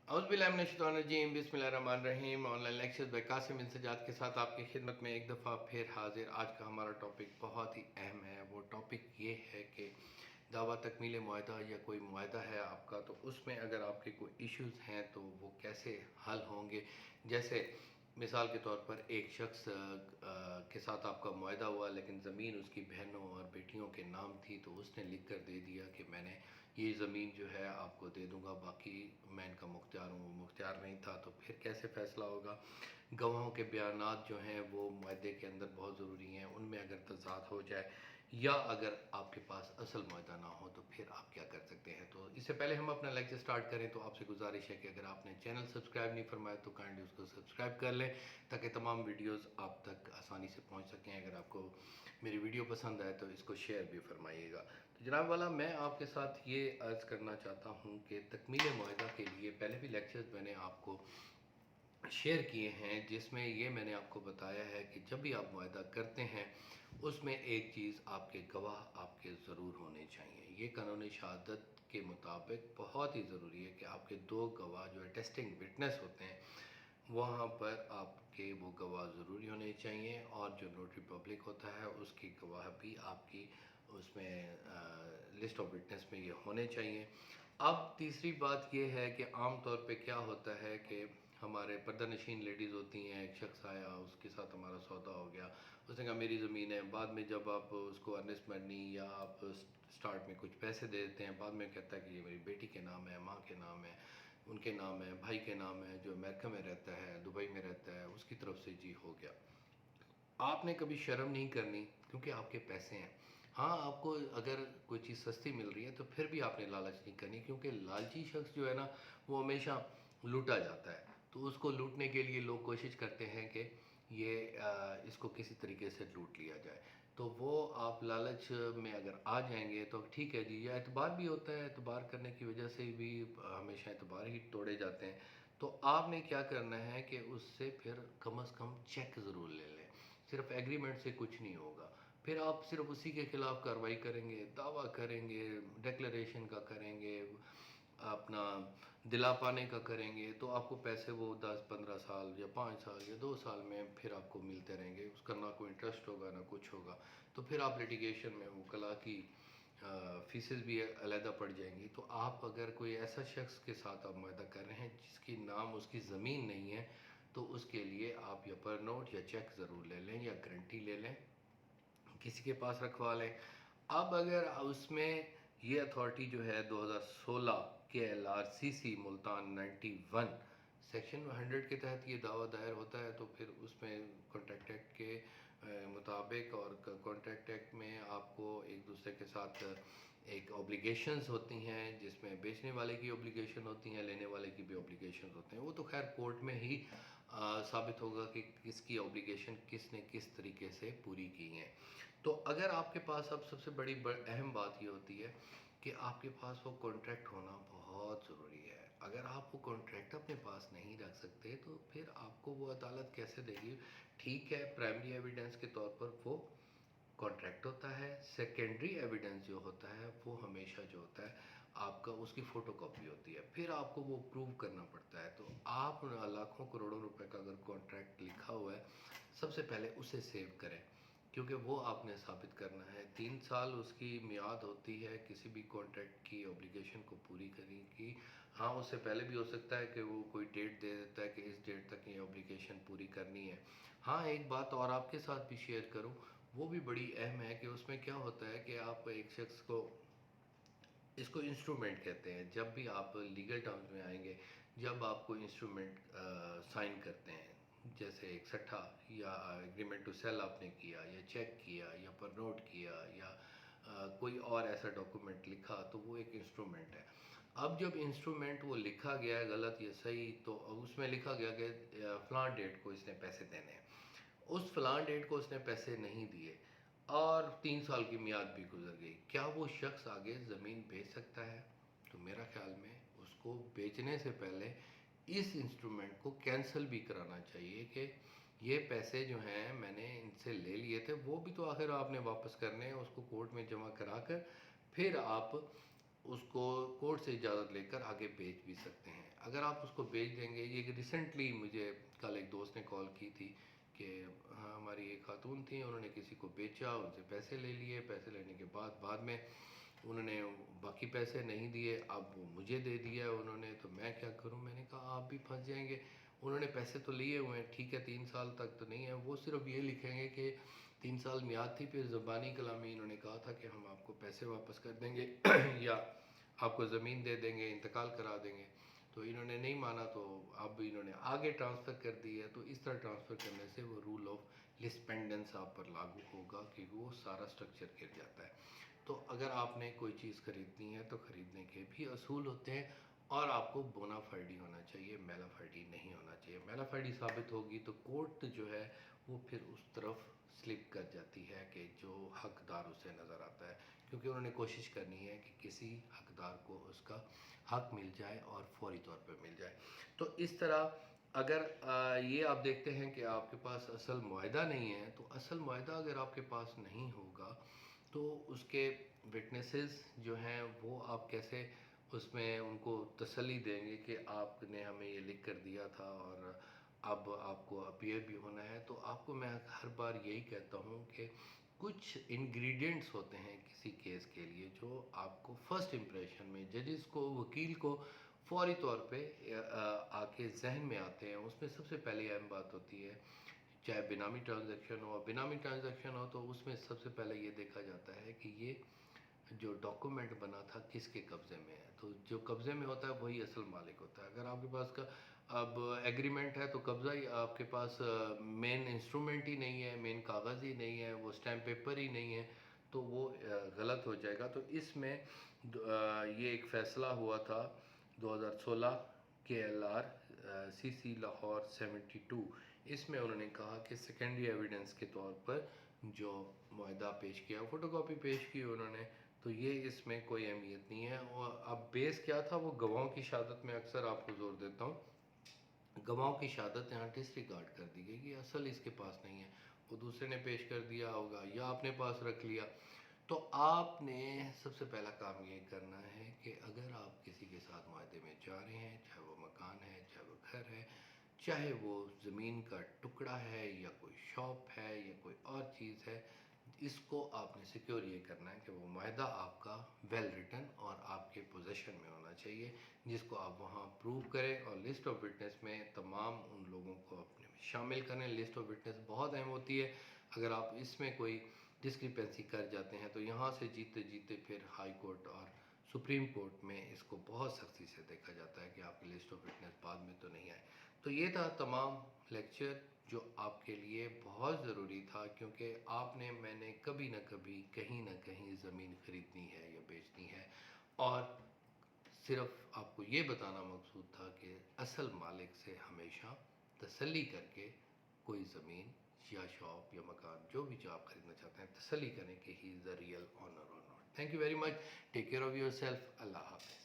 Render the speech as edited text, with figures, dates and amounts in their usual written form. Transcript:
औज़ुबिल्लाहिमिनश्शैतानिर्रजीम बिस्मिल्लाहिर्रहमानिर्रहीम। Online lectures bye Qasim बिन सज्जाद के साथ आपकी खिदमत में एक दफ़ा फिर हाजिर। आज का हमारा टॉपिक बहुत ही अहम है। वो टॉपिक ये है कि दावा तकमील मुआहदा या कोई मुआहदा है आपका, तो उसमें अगर आपके कोई इश्यूज़ हैं तो वो कैसे हल होंगे। जैसे मिसाल के तौर पर एक शख्स के साथ आपका मुआहदा हुआ, लेकिन ज़मीन उसकी बहनों और बेटियों के नाम थी, तो उसने लिख कर दे दिया कि मैंने ये ज़मीन जो है आपको दे दूंगा, बाकी मैं इनका मुख्तियार हूँ। वो मुख्तियार नहीं था, तो फिर कैसे फ़ैसला होगा। गवाहों के बयानात जो हैं वो मुआहदे के अंदर बहुत ज़रूरी हैं। उनमें अगर तज़ाद हो जाए या अगर आपके पास असल मुआहदा ना हो तो फिर आप क्या कर सकते हैं। तो इससे पहले हम अपना लेक्चर स्टार्ट करें तो आपसे गुजारिश है कि अगर आपने चैनल सब्सक्राइब नहीं फरमाया तो काइंडली उसको सब्सक्राइब कर लें, ताकि तमाम वीडियोस आप तक आसानी से पहुंच सकें। अगर आपको मेरी वीडियो पसंद आए तो इसको शेयर भी फरमाइएगा। तो जनाब वाला, मैं आपके साथ ये अर्ज़ करना चाहता हूँ कि तकमील मुआहदा के लिए पहले भी लेक्चर्स मैंने आपको शेयर किए हैं, जिसमें ये मैंने आपको बताया है कि जब भी आप मुआहदा करते हैं उसमें एक चीज़, आपके गवाह आपके ज़रूर होने चाहिए। ये कानूनी शहादत के मुताबिक बहुत ही ज़रूरी है कि आपके दो गवाह जो है टेस्टिंग विटनेस होते हैं, वहाँ पर आपके वो गवाह ज़रूरी होने चाहिए, और जो नोटरी पब्लिक होता है उसकी गवाह भी आपकी उसमें लिस्ट ऑफ विटनेस में ये होने चाहिए। अब तीसरी बात ये है कि आम तौर पे क्या होता है कि हमारे पर्दानशीन लेडीज़ होती हैं, एक शख्स आया, उसके साथ हमारा सौदा हो गया, उसने कहा मेरी ज़मीन है। बाद में जब आप उसको अर्नेस्ट मनी या आप स्टार्ट में कुछ पैसे दे देते हैं, बाद में कहता है कि ये मेरी बेटी के नाम है, माँ के नाम है, उनके नाम है, भाई के नाम है, जो अमेरिका में रहता है, दुबई में रहता है, उसकी तरफ से जी हो गया। आपने कभी शर्म नहीं करनी, क्योंकि आपके पैसे हैं। हाँ, आपको अगर कोई चीज़ सस्ती मिल रही है तो फिर भी आपने लालच नहीं करनी, क्योंकि लालची शख्स जो है ना, वो हमेशा लूटा जाता है। तो उसको लूटने के लिए लोग कोशिश करते हैं कि ये इसको किसी तरीके से लूट लिया जाए। तो वो आप लालच में अगर आ जाएंगे तो ठीक है जी। या एतबार भी होता है, एतबार करने की वजह से भी हमेशा एतबार ही तोड़े जाते हैं। तो आपने क्या करना है कि उससे फिर कम से कम चेक ज़रूर ले लें। सिर्फ एग्रीमेंट से कुछ नहीं होगा। फिर आप सिर्फ उसी के खिलाफ कार्रवाई करेंगे, दावा करेंगे, डिक्लेरेशन का करेंगे, अपना दिला पाने का करेंगे, तो आपको पैसे वो 10-15 साल या 5 साल या 2 साल में फिर आपको मिलते रहेंगे। उसका ना कोई इंटरेस्ट होगा ना कुछ होगा। तो फिर आप लिटिगेशन में वकला की फीसेस भी अलहदा पड़ जाएंगी। तो आप अगर कोई ऐसा शख्स के साथ आप मुआहदा कर रहे हैं जिसकी नाम उसकी ज़मीन नहीं है, तो उसके लिए आप या पर नोट या चेक ज़रूर ले लें, या गारंटी ले लें, किसी के पास रखवा लें। अब अगर उसमें ये अथॉरिटी जो है 2016 के LRCC मुल्तान 91 सेक्शन 100 के तहत ये दावा दायर होता है, तो फिर उसमें कॉन्ट्रैक्ट एक्ट के मुताबिक, और कॉन्ट्रैक्ट एक्ट में आपको एक दूसरे के साथ एक ऑब्लिगेशंस होती हैं, जिसमें बेचने वाले की ऑब्लिगेशन होती हैं, लेने वाले की भी ऑब्लिगेशन होते हैं। वो तो खैर कोर्ट में ही साबित होगा कि किसकी ऑब्लिगेशन किसने किस तरीके से पूरी की हैं। तो अगर आपके पास, अब सबसे बड़ी अहम बात ये होती है कि आपके पास वो कॉन्ट्रैक्ट होना बहुत ज़रूरी है। अगर आप वो कॉन्ट्रैक्ट अपने पास नहीं रख सकते तो फिर आपको वो अदालत कैसे देगी। ठीक है, प्राइमरी एविडेंस के तौर पर वो कॉन्ट्रैक्ट होता है। सेकेंडरी एविडेंस जो होता है वो हमेशा जो होता है आपका, उसकी फ़ोटोकॉपी होती है, फिर आपको वो प्रूव करना पड़ता है। तो आप लाखों करोड़ों रुपए का अगर कॉन्ट्रैक्ट लिखा हुआ है, सबसे पहले उसे सेव करें, क्योंकि वो आपने साबित करना है। 3 साल उसकी मियाद होती है किसी भी कॉन्ट्रैक्ट की ऑब्लिगेशन को पूरी करने की। हाँ, उससे पहले भी हो सकता है कि वो कोई डेट दे देता है कि इस डेट तक ये ऑब्लिगेशन पूरी करनी है। हाँ, एक बात और आपके साथ भी शेयर करूँ, वो भी बड़ी अहम है कि उसमें क्या होता है कि आप एक शख्स को, इसको इंस्ट्रूमेंट कहते हैं, जब भी आप लीगल टर्म्स में आएंगे, जब आप कोई इंस्ट्रूमेंट साइन करते हैं, जैसे एक सट्टा या एग्रीमेंट टू सेल आपने किया, या चेक किया, या पर नोट किया, या कोई और ऐसा डॉक्यूमेंट लिखा, तो वो एक इंस्ट्रूमेंट है। अब जब इंस्ट्रूमेंट वो लिखा गया है, गलत या सही, तो उसमें लिखा गया कि फलां डेट को इसने पैसे देने हैं, उस फलां डेट को उसने पैसे नहीं दिए और 3 साल की मियाद भी गुजर गई, क्या वो शख्स आगे ज़मीन बेच सकता है? तो मेरा ख्याल में उसको बेचने से पहले इस इंस्ट्रूमेंट को कैंसिल भी कराना चाहिए कि ये पैसे जो हैं मैंने इनसे ले लिए थे, वो भी तो आखिर आपने वापस करने हैं। उसको कोर्ट में जमा करा कर फिर आप उसको कोर्ट से इजाज़त लेकर आगे बेच भी सकते हैं। اگر آپ اس کو بیچ دیں گے، یہ ریسنٹلی مجھے کل ایک دوست نے کال کی تھی کہ ہماری ایک خاتون تھیں، انہوں نے کسی کو بیچا، ان سے پیسے لے لیے، پیسے لینے کے بعد میں انہوں نے باقی پیسے نہیں دیے، اب وہ مجھے دے دیا انہوں نے، تو میں کیا کروں؟ میں نے کہا آپ بھی پھنس جائیں گے. انہوں نے پیسے تو لیے ہوئے ہیں، ٹھیک ہے 3 سال تک تو نہیں ہے، وہ صرف یہ لکھیں گے کہ 3 سال میعاد تھی، پھر زبانی کلامی انہوں نے کہا تھا کہ ہم آپ کو پیسے واپس کر دیں گے یا آپ کو زمین دے دیں گے، انتقال کرا دیں گے. تو انہوں نے نہیں مانا، تو اب انہوں نے آگے ٹرانسفر کر دی ہے. تو اس طرح ٹرانسفر کرنے سے وہ رول آف لسپینڈنس آپ پر لاگو ہوگا کہ وہ سارا سٹرکچر گر جاتا ہے. تو اگر آپ نے کوئی چیز خریدنی ہے تو خریدنے کے بھی اصول ہوتے ہیں، اور آپ کو بونا فائڈی ہونا چاہیے، میلا فائڈی نہیں ہونا چاہیے. میلا فائڈی ثابت ہوگی تو کورٹ جو ہے وہ پھر اس طرف سلپ کر جاتی ہے کہ جو حقدار اسے نظر آتا ہے، کیونکہ انہوں نے کوشش کرنی ہے کہ کسی حقدار کو اس کا حق مل جائے اور فوری طور پہ مل جائے. تو اس طرح اگر یہ آپ دیکھتے ہیں کہ آپ کے پاس اصل معاہدہ نہیں ہے، تو اصل معاہدہ اگر آپ کے پاس نہیں ہوگا تو اس کے وٹنسز جو ہیں وہ آپ کیسے اس میں ان کو تسلی دیں گے کہ آپ نے ہمیں یہ لکھ کر دیا تھا اور اب آپ کو اپیئر بھی ہونا ہے. تو آپ کو میں ہر بار یہی کہتا ہوں کہ کچھ انگریڈینٹس ہوتے ہیں کسی کیس کے لیے جو آپ کو فرسٹ امپریشن میں ججز کو، وکیل کو فوری طور پہ آ کے ذہن میں آتے ہیں. اس میں سب سے پہلے اہم بات ہوتی ہے، چاہے بینامی ٹرانزیکشن ہو، بینامی ٹرانزیکشن ہو تو اس میں سب سے پہلے یہ دیکھا جاتا ہے کہ یہ جو ڈاکومنٹ بنا تھا کس کے قبضے میں ہے. تو جو قبضے میں ہوتا ہے وہی اصل مالک ہوتا ہے. اگر آپ کے پاس کا اب ایگریمنٹ ہے تو قبضہ ہی آپ کے پاس مین انسٹرومنٹ ہی نہیں ہے، مین کاغذ ہی نہیں ہے، وہ اسٹیمپ پیپر ہی نہیں ہے، تو وہ غلط ہو جائے گا. تو اس میں یہ ایک فیصلہ ہوا تھا 2016 KLR CC لاہور 72. اس میں انہوں نے کہا کہ سیکنڈری ایویڈنس کے طور پر جو معاہدہ پیش کیا، فوٹو کاپی پیش کی انہوں نے، تو یہ اس میں کوئی اہمیت نہیں ہے. اور اب بیس کیا تھا؟ وہ گواہوں کی شہادت. میں اکثر آپ کو زور دیتا ہوں، گواہوں کی شہادت یہاں ڈسریگارڈ کر دی گئی کہ اصل اس کے پاس نہیں ہے، وہ دوسرے نے پیش کر دیا ہوگا یا اپنے پاس رکھ لیا. تو آپ نے سب سے پہلا کام یہ کرنا ہے کہ اگر آپ کسی کے ساتھ معاہدے میں جا رہے ہیں، چاہے وہ مکان ہے، چاہے وہ گھر ہے، چاہے وہ زمین کا ٹکڑا ہے یا کوئی شاپ ہے یا کوئی اور چیز ہے، اس کو آپ نے سیکیور یہ کرنا ہے کہ وہ معاہدہ آپ کا ویل ریٹن اور آپ کے پوزیشن میں ہونا چاہیے، جس کو آپ وہاں پروو کریں. اور لسٹ آف وٹنس میں تمام ان لوگوں کو اپنے میں شامل کریں. لسٹ آف وٹنس بہت اہم ہوتی ہے. اگر آپ اس میں کوئی ڈسکریپنسی کر جاتے ہیں تو یہاں سے جیتے جیتے پھر ہائی کورٹ اور سپریم کورٹ میں اس کو بہت سختی سے دیکھا جاتا ہے کہ آپ کی لسٹ آف وٹنس بعد میں تو نہیں آئے. تو یہ تھا تمام لیکچر جو آپ کے لیے بہت ضروری تھا، کیونکہ آپ نے، میں نے کبھی نہ کبھی کہیں نہ کہیں زمین خریدنی ہے یا بیچنی ہے، اور صرف آپ کو یہ بتانا مقصود تھا کہ اصل مالک سے ہمیشہ تسلی کر کے کوئی زمین یا شاپ یا مکان جو بھی آپ خریدنا چاہتے ہیں تسلی کریں کہ he is the real owner or not. Thank you very much. Take care of yourself. اللہ حافظ.